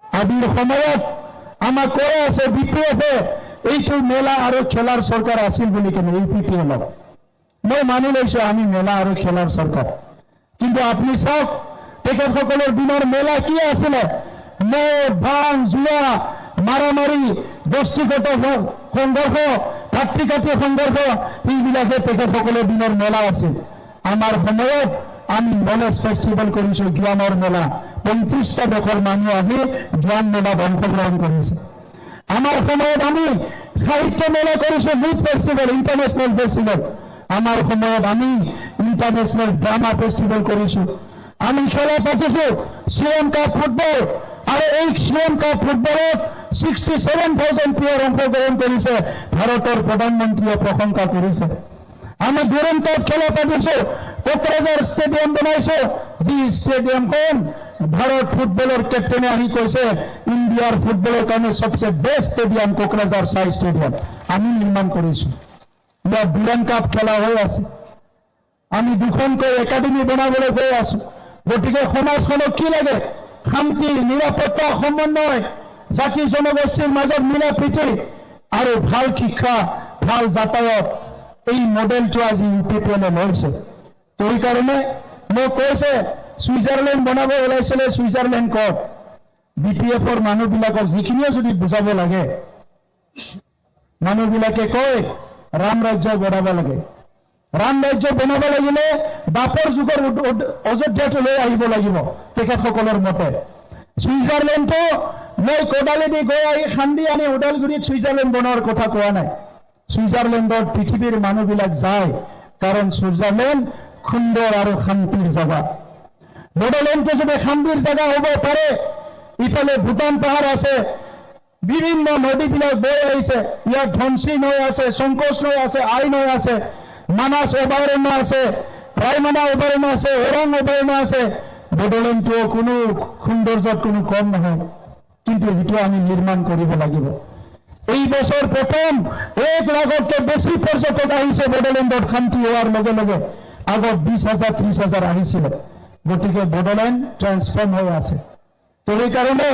আজিৰ সময়ত আমাক কৈ আছে BPF-এ এইটো মেলা আৰু খেলাৰ চৰকাৰ আছিল বুলি কেনে UPPL-ক। মই মানি লৈছো আমি মেলা আৰু খেলাৰ চৰকাৰ, কিন্তু আপুনি চাওক তেখেতসকলৰ দিনৰ মেলা কি আছিলে? মদ, ভাং, জুৱা, মাৰামাৰি, গোষ্ঠীগত সংঘৰ্ষ, ভাতৃঘাতী সংঘৰ্ষ, এইবিলাকে তেখেতসকলৰ দিনৰ মেলা আছিল। আমাৰ সময়ত আমি নলেজ ফেষ্টিভেল কৰিছোঁ, জ্ঞানৰ মেলা। 35টা দেশৰ মানুহ আহি জ্ঞান মেলাত অংশগ্ৰহণ কৰিছে। আমাৰ সময়ত আমি সাহিত্য মেলা কৰিছোঁ, মিড ফেষ্টিভেল, ইণ্টাৰনেশ্যনেল ফেষ্টিভেল। আমাৰ সময়ত আমি ইণ্টাৰনেশ্যনেল ড্ৰামা ফেষ্টিভেল কৰিছোঁ। আমি খেলা পাতিছোঁ শ্ৰীলংকা ফুটবল, আৰু এই শ্ৰীলংকা ফুটবলত 67,000 প্লেয়াৰ অংশগ্ৰহণ কৰিছে। ভাৰতৰ প্ৰধানমন্ত্ৰীয়ে প্ৰশংসা কৰিছে। আমি ডুৰাণ্ড কাপ খেলা পাতিছোঁ, কোকৰাঝাৰ ষ্টেডিয়াম বনাইছোঁ, যি ষ্টেডিয়ামখন ভাৰত ফুটবলৰ কেপ্টেনে আহি কৈছে ইণ্ডিয়াৰ ফুটবলৰ কাৰণে সবচে বেষ্ট ষ্টেডিয়াম কোকৰাঝাৰ চাই ষ্টেডিয়াম আমি নিৰ্মাণ কৰিছোঁ। ইয়াত ডুৰাণ্ড কাপ খেলা হৈ আছে। আমি দুখনকৈ একাডেমি বনাবলৈ গৈ আছোঁ। গতিকে সমাজখনক কি লাগে? শান্তি, নিৰাপত্তা, সমন্বয়, জাতি জনগোষ্ঠীৰ মাজত মিলা প্ৰীতি আৰু ভাল শিক্ষা, ভাল যাতায়াত। এই মডেলটো আজি UPPL-এ লৈছে। তো সেইকাৰণে মোক কৈছে ছুইজাৰলেণ্ড বনাব ওলাইছিলে, ছুইজাৰলেণ্ড ক'ত? BPF-ৰ মানুহবিলাকক সেইখিনিও যদি বুজাব লাগে, মানুহবিলাকে কয় ৰাম ৰাজ্য বনাব লাগে। ৰাম ৰাজ্য বনাব লাগিলে বাপৰ যুগৰ অযোধ্যাটো লৈ আহিব লাগিব তেখেতসকলৰ মতে। ছুইজাৰলেণ্ডটো মই কোদালেদি গৈ আহি খান্দি আনি ওদালগুৰিত ছুইজাৰলেণ্ড বনোৱাৰ কথা কোৱা নাই। ছুইজাৰলেণ্ডত পৃথিৱীৰ মানুহবিলাক যায়, কাৰণ ছুইজাৰলেণ্ড সুন্দৰ আৰু শান্তিৰ জেগা। বড়োলেণ্ডটো যদি শান্তিৰ জেগা হ'ব পাৰে, ইফালে ভূটান পাহাৰ আছে, বিভিন্ন নদীবিলাক বৈ আহিছে, ইয়াত ধনশী নৈ আছে, সংকোচ নৈ আছে, আই নৈ আছে, মানাস অভয়াৰণ্য আছে, ৰায়মনা অভয়াৰণ্য আছে, ওৰাং অভয়াৰণ্য আছে। বড়োলেণ্ডটো কোনো সৌন্দৰ্যত কোনো কম নহয়, কিন্তু সেইটো আমি নিৰ্মাণ কৰিব লাগিব। এই বছৰ প্ৰথম 1 লাখতকৈ বেছি পৰ্যটক আহিছে বড়োলেণ্ডত শান্তি হোৱাৰ লগে লগে। আগত 20,000 30,000 আহিছিলে। গতিকে বড়োলেণ্ড ট্ৰেন্সফৰ্ম হৈ আছে। তো সেইকাৰণে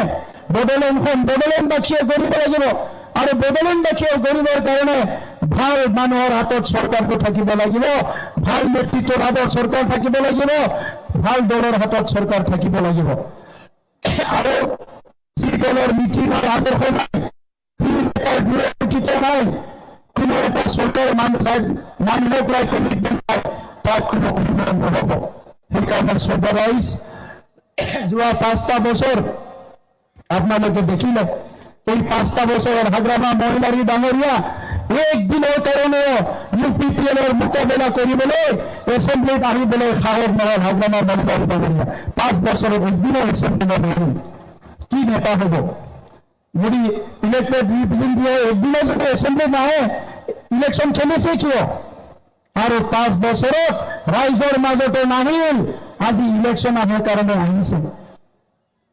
বড়োলেণ্ডখন বড়োলেণ্ডবাসীয়ে গঢ়িব লাগিব, আৰু বড়োলেণ্ডবাসীয়ে গঢ়িবৰ কাৰণে ভাল মানুহৰ হাতত চৰকাৰটো থাকিব লাগিব, ভাল নেতৃত্বৰ হাতত চৰকাৰ থাকিব লাগিব, ভাল দলৰ হাতত চৰকাৰ থাকিব লাগিব। আৰু যি দলৰ মিটিঙৰ আদৰ্শ নাই, যি দূৰশিক্ষিত নাই, কোনো এটা চৰকাৰ মানুহক লৈ কমিটমেণ্ট নাই, তাত কোনো উন্নয়ন নহ'ব। সেইকাৰণে চৰকাৰাইজ যোৱা 5টা বছৰ আপোনালোকে দেখিলে, এই 5টা বছৰৰ হাগ্ৰামা মহিলাৰী ডাঙৰীয়া একদিনৰ কাৰণেও UPPL-ৰ মোকাবিলা কৰিবলৈ এছেম্বলিত আহিবলৈ সাহস নহ'ল। হাগ্ৰামা মহিলাৰী ডাঙৰীয়া 5 বছৰত একদিনৰ এছেম্বলিত নহ'ল। কি নেতা হ'ব? যদি ইলেক্টেড ৰিপ্ৰেজেণ্টেটিভ একদিনে যদি এছেম্বলিত নাহে, ইলেকশ্যন খেলিছে কিয়? আৰু 5 বছৰত ৰাইজৰ মাজতে নাহিল, আজি ইলেকশ্যন অহাৰ কাৰণে আহিছে।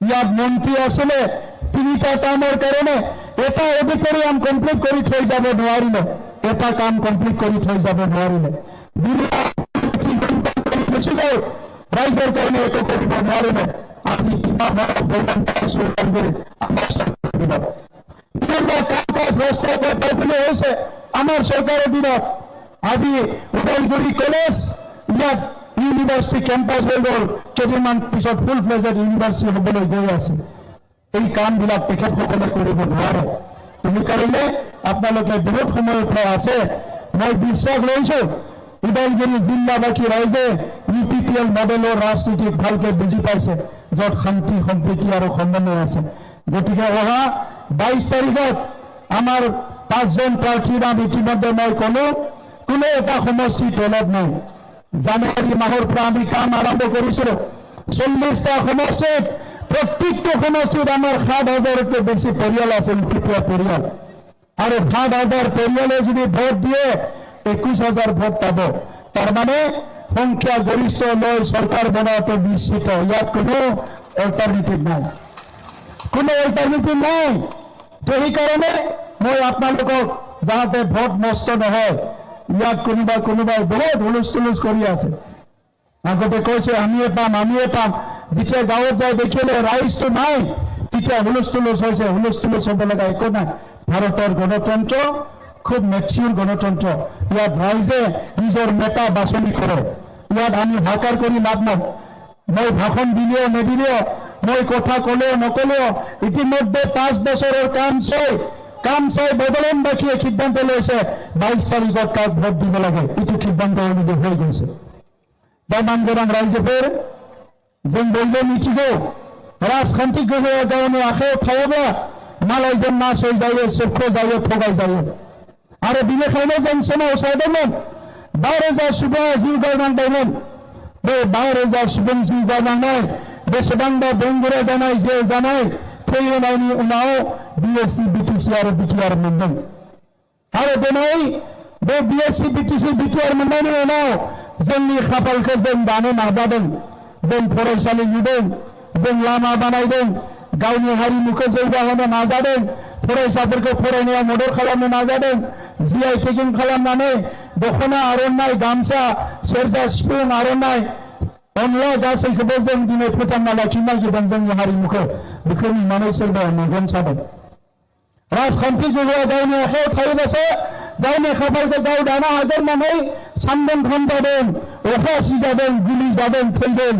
ইয়াত মন্ত্ৰী আছিলে 3টা টাৰ্মৰ কাৰণে, এটা অডিটৰিয়াম কমপ্লিট কৰি থৈ যাব নোৱাৰিলে, এটা কাম কমপ্লিট কৰি থৈ যাব নোৱাৰিলে। ৰাইজৰ কাৰণে একো কৰিব নোৱাৰিলে। আজি কিবা হৈছে আমাৰ চৰকাৰৰ দিনত। আজি ওদালগুৰি কলেজ, ইয়াত ইউনিভাৰ্চিটি কেম্পাছ হৈ গ'ল, কেইদিনমান পিছত ফুল ফ্লেজেড ইউনিভাৰ্চিটি হ'বলৈ গৈ আছে। এই কামবিলাক তেখেতসকলে কৰিব নোৱাৰে। সেইকাৰণে আপোনালোকে বহুত সময়ৰ পৰা আছে, মই বিশ্বাস লৈছোঁ ওদালগুৰি জিলাবাসী ৰাইজে UPPL মডেলৰ ৰাজনীতিক ভালকৈ বুজি পাইছে, য'ত শান্তি সম্প্ৰীতি আৰু সমন্বয় আছে। গতিকে অহা 22 তাৰিখত আমাৰ 5জন প্ৰাৰ্থীৰ নাম ইতিমধ্যে মই ক'লো। কোনো এটা সমষ্টি তলত নাই, জানুৱাৰী মাহৰ পৰা আমি কাম আৰম্ভ কৰিছিলোঁ 40টা সমষ্টিত প্ৰত্যেকটো সমষ্টিত আমাৰ 7,000তকৈ বেছি পৰিয়াল আছে ইউপিপিয়া পৰিয়াল আৰু 7,000 পৰিয়ালে যদি ভোট দিয়ে 21,000 ভোট পাব তাৰমানে সংখ্যা গৰিষ্ঠ লৈ চৰকাৰ বনোৱাটো নিশ্চিত ইয়াত কোনো অল্টাৰনেটিভ নাই তো সেইকাৰণে মই আপোনালোকক যাতে ভোট নষ্ট নহয় ইয়াত কোনোবাই বহুত হুলস্থুল কৰি আছে আগতে কৈছে আমিয়ে পাম যেতিয়া গাঁৱত যায় দেখিলে ৰাইজটো নাই তেতিয়া হুলস্থুল হৈছে হুলস্থুল হ'ব লগা একো নাই ভাৰতৰ গণতন্ত্ৰ খুব মেচিউৰ গণতন্ত্ৰ ইয়াত ৰাইজে নিজৰ নেতা বাছনি কৰে ইয়াত আমি হাকাৰ কৰি লাভ নাই মই ভাষণ দিলেও নিদিলেও মই কথা ক'লেও নক'লেও ইতিমধ্যে 5 বছৰৰ কাম চাই বদলনবাসীয়ে সিদ্ধান্ত লৈছে 22 তাৰিখত কাক ভোট দিব লাগে এইটো সিদ্ধান্ত অনুযায়ী হৈ গৈছে दामान गोनां रायजोफोर जों बयबो मिथिगौ राजखान्थि गोहोआ गावनि आखायाव थायोब्ला मालायजों नासयजायो सोबख'जायो थगायजायो आरो बेनिखायनो जों सोमावसारदोंमोन 5,000 सुबुङा जिउ गारनांबायमोन बे 5,000 सुबुं जिउ गारनांनाय बेसेबांबा बेंगुरा जानाय जेल जानाय थैनायनि उनाव बिएससि बिटिसि आरो बिटिआर मोनदों आरो दिनै बे बिएससि बिटिसि बिटिआर मोननायनि उनाव जोंनि खाफालखौ जों दानो नाजादों जों फरायसालि लुदों जों लामा बानायदों गावनि हारिमुखौ जौगाहोनो नाजादों फरायसाफोरखौ फरायनायाव मदद खालामनो नाजादों जिआइ टेगिं खालामनानै दख'ना आर'नाइ गामसा सेरजा सिफुं आर'नाइ अनला गासैखौबो जों दिनै फोथांना लाखिनो नागिरदों जोंनि हारिमुखौ बेखौ नुनानै सोरबा मेगन सादों राजखान्थि गोहोआ गावनि आखायाव थायोबासो गावनि खाफालखौ गाव दानो हागोन होननानै सानदों खामजादों अखा सिजादों गुलि जादों थैदों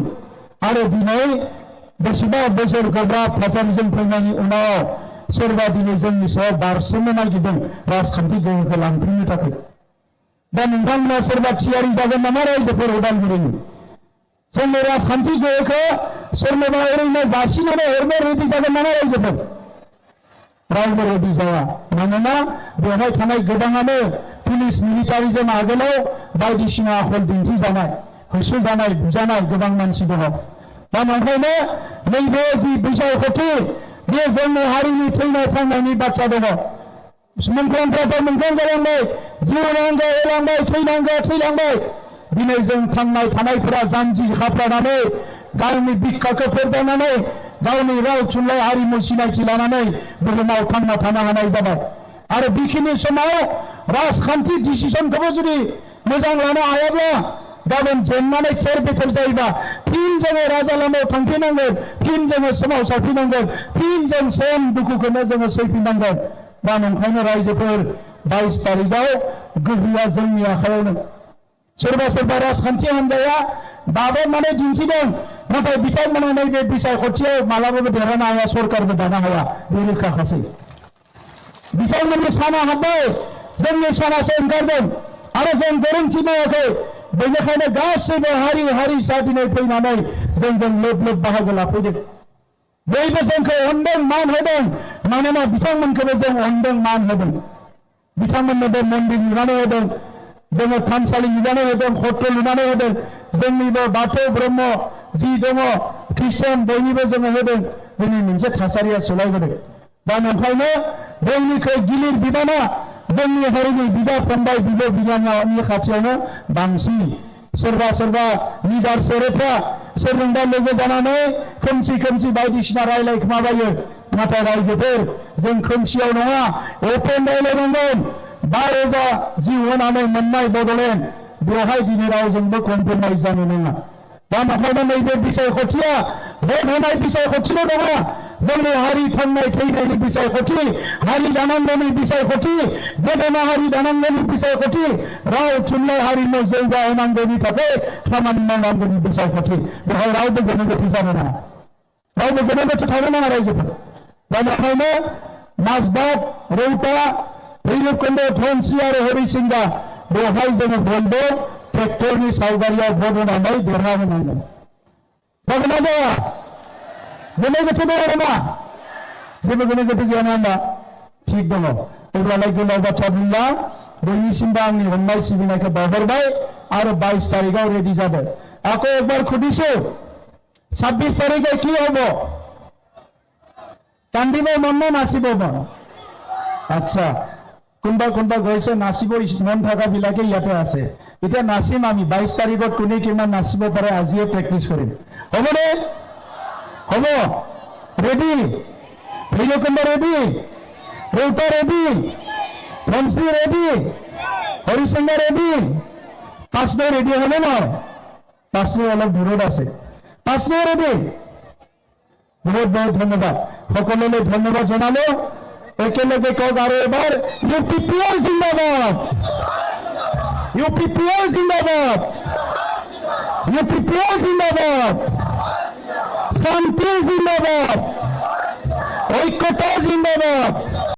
आरो दिनै बेसेबा बोसोर गोब्राब थासारिजों फैनायनि उनाव सोरबा दिनै जोंनि सायाव बारसोमनो नागिरदों राजखान्थि गोहोखौ लांफिननो थाखाय दा नोंथांमोना सोरबा थियारि जागोन नामा रायजोफोर उदालगुरिनि जोंनि राजखान्थि गोहोखौ सोरनोबा ओरैनो जासिनानै हरनो रेडि जागोन नामा रायजोफोर रावबो रेडि जाया मानोना बेवहाय थानाय गोबाङानो पुलिस मिलिटारिजों आगोलाव बायदिसिना आखल दिन्थिजानाय होसोजानाय बुजानाय गोबां मानसि दङ दा नंखायनो नैबे जि बिसायख'थि बे जोंनि हारिनि थैनाय थांनायनि बाथ्रा दङ मुंख्लंफ्राथ' मुंख्लं जालांबाय जिउ नांगौ एलांबाय थैलांबाय दिनै जों थांनाय थानायफोरा जानजि खाफ्रानानै गावनि बिखाखौ फोरदावनानै गावनि राव थुनलाइ हारिमु सिनायथि लानानै बुहुमाव थांना थानो हानाय जाबाय आरो बेखिनि समाव राजखान्थि डिसिसनखौबो जुदि मोजां लानो हायाब्ला गाबोन जेननानै थेर बेथेर जायोबा फिन जोङो राजा लामायाव थांफिननांगोन फिन जोङो सोमावसारफिननांगोन फिन जों सेम दुखुखौनो जोङो सैफिननांगोन दा नंखायनो रायजोफोर 22 तारिखआव गोहोआ जोंनि आखायावनो सोरबा राजखान्थि हान्जाया बाबेरनानै दिन्थिदों नाथाय बिथांमोना नैबे बिसायख'थियाव मालाबाबो देरहानो हाया सरकारबो दानो हाया बे रोखाखासै बिथांमोननि साना हाब्बाय जोंनि सानासो ओंखारदों आरो जों गोरोन्थि मावाखै बेनिखायनो गासैबो हारिसा दिनै फैनानै जोंजों लोब बाहागो लाफैदों बयबो जोंखौ अनदों मान होदों मानोना बिथांमोनखौबो जों अनदों मान होदों बिथांमोननोबो मन्दिर लुनानै होदों जोङो थानसालि लुनानै होदों खत्र लुनानै होदों जोंनिबो बाथौ ब्रह्म जि दङ ख्रिस्टान बयनिबो जोङो होदों दिनै मोनसे थासारिया सोलायबोदों दा नंखायनो बयनिख्रुइ गिलिर बिबाना जोंनि हारिनि बिदा फंबाय बिब' बिनानावनि खाथियावनो बांसिन सोरबा लिडार सेरेफ्रा सोरजोंबा लोगो जानानै खोमसि बायदिसिना रायलायखोमाबायो नाथाय रायजोफोर जों खोमसियाव नङा अपेन रायलायनांगोन 12,000 जिउ होनानै मोननाय बड'लेण्ड बेवहाय दिनै रावजोंबो कमप्रमाइज जानो नाङा दा नंखायनो नैबे बिसायख'थिया भट होनाय बिसायख'थिल' नङा जोंनि हारि थांनाय थैनायनि बिसायख'थि हारि दानांगौनि बिसायख'थि गेदेमा हारि दानांगौनि बिसायख'थि राव थुनलाइ हारिमु जौगाहोनांगौनि थाखाय खामानि मावनांगौनि बिसायख'थि बेवहाय रावबो गोनो गोथो जानो नाङा रावबो गोनो गोथो थानो नाङा रायजोफोर दा नंखायनो माजबाद रौता भैरबकुन्द धनस्रि आरो हरिसिंगा बेवहाय जोङो बयबो ट्रेक्टरनि सावगारियाव भट होनानै देरहाहोनांगोन जागोन ना जाया गोनो गोथो दङ नामा जेबो गोनो गोथो गैया ना होनबा थिग दङ अब्लालाय गोलाव बाथ्रा बुंला बयनिसिमबो आंनि अननाय सिबिनायखौ बावहरबाय আৰু 22 তাৰিখেও ৰেডি যাব। আকৌ একবাৰ সুধিছো 26 তাৰিখে কি হ'ব? কান্দিব মন নে নাচিব মন? আচ্ছা, কোনোবা গৈছে নাচিব মন থকা বিলাকে ইয়াতে আছে। এতিয়া নাচিম আমি 22 তাৰিখত কোনে কিমান নাচিব পাৰে আজিয়ে প্ৰেক্টিচ কৰিম। হ'বনে? হ'ব? Ready? Bhairabkunda ready? Rowta ready? Dhansiri ready? Harisinga ready? Panchnoi ready হ'লে নহয়? পাঁচনৈ অলপ দূৰত আছে। পাঁচনৈ ৰেডি? বহুত বহুত ধন্যবাদ, সকলোলৈ ধন্যবাদ জনালো। একেলগে কওক আৰু এবাৰ, UPPL জিন্দাবাদ, UPPL জিন্দাবাদ, UPPL জিন্দাবাদ, শান্তি জিন্দাবাদ, ঐক্যতা জিন্দাবাদ।